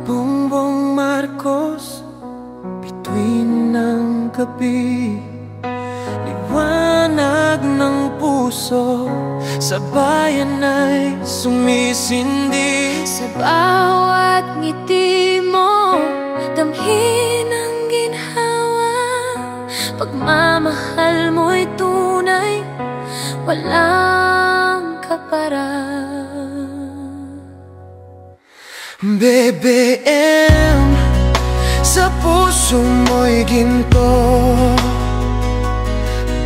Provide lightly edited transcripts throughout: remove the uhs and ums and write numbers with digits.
Bongbong Marcos, bituin ng gabi, liwanag ng puso sa bayan ay sumisindi. Sa bawat ngiti mo, damhin ang ginhawa. Pagmamahal mo'y tunay, walang kapara. BBM, sa puso mo'y ginto.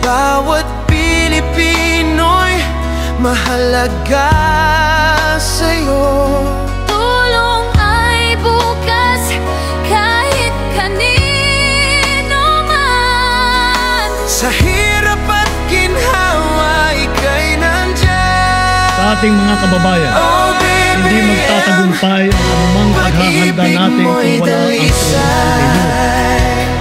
Bawat Pilipino'y mahalaga sa'yo. Tulong ay bukas kahit kanino man. Sa hirap at ginhawa, ika'y nandyan. Sa ating mga kababayan, hindi magtatagumpay ang anumang paghahanda natin kung wala ang tulong sa inyo.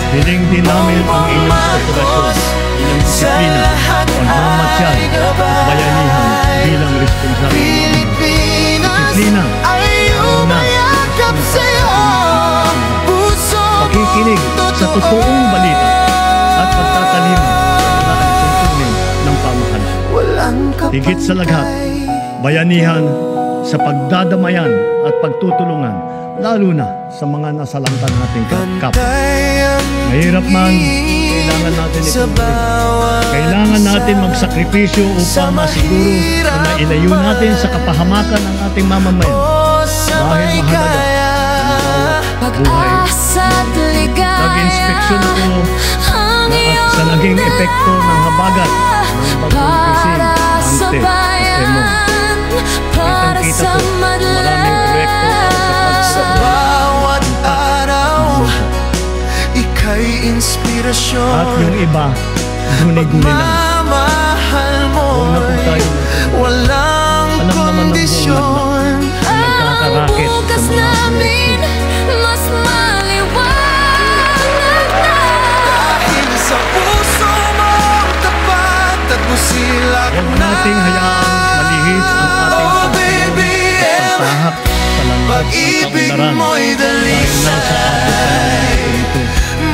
Hiling din namin ang inyong kooperasyon, inyong disiplina, pagmamatyag at bayanihan bilang responsable. Disiplina, umayakap sa'yo. pakikinig sa totoong balita at pagtatanim sa mga tuntunin ng pamahalaan. Higit sa lahat, bayanihan sa pagdadamayan at pagtutulungan, lalo na sa mga nasalangkan nating kapwa. Mahirap man, kailangan natin ituloy. Kailangan natin magsakripisyo upang masiguro na ilayo natin sa kapahamakan ng ating mamamayan. Dahil mahalaga ang buhay. Nag-inspeksyon ako at sa naging epekto ng habagat ng bagong kasi ante at emo. Kitang-kita ko maraming proyekto sa bawat araw, ika'y inspirasyon. at yung iba, guni-guni lang. Pagmamahal Huwag na po tayo. walang Alam naman ng kondisyon. nagkakarakit Bukas sa mga namin proyekto. mas maliwanag na. Dahil sa puso mong tapat at busilak Huwag na. nating hayaang malihis ang ating pagtahak sa landas ng Pag-ibig kaunlaran mo'y dahil nasa abot na natin ito.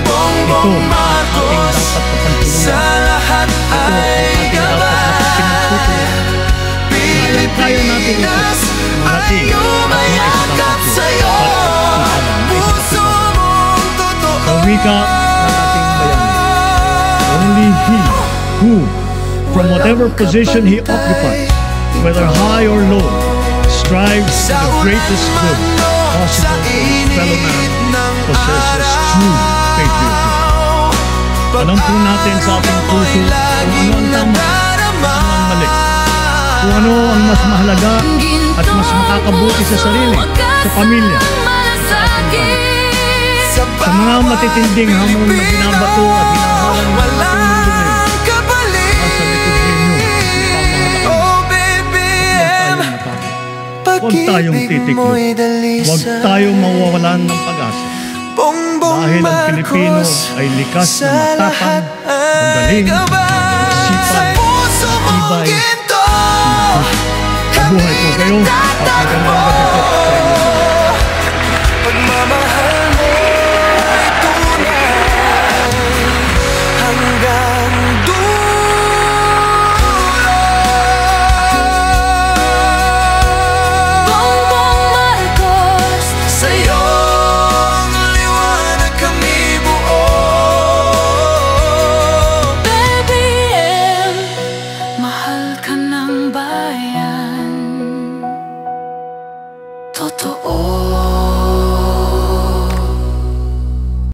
Bongbong Ito ang ating Marcos, dapat sa kapagtulungan. lahat Ito ang ay ating dapat gabay. pinagtutulungan. Kaya natin ito Pilipinas marating ay at umayakap sa'yo. Puso mong totoo. sa wika ng ating bayan. Only he who, from whatever position he occupies, whether high or low, strives for the greatest good possible for his fellow man, possesses true patriotism. Alam po natin sa ating puso kung ano ang tama at ano ang mali. Kung ano ang mas mahalaga at mas makakabuti sa sarili, sa pamilya, sa ating bayan. Sa mga matitinding hamon na binabato at hinahalang ng ating mundo ngayon, nasa likod ninyo ang pamahalakan. Huwag tayong titiklo. Huwag tayong mawawalan ng pag-asa. Dahil ang Pilipino ay likas na matapang, magaling, sipag, tibay, mabuhay po kayo at magandang gabi po sa inyo.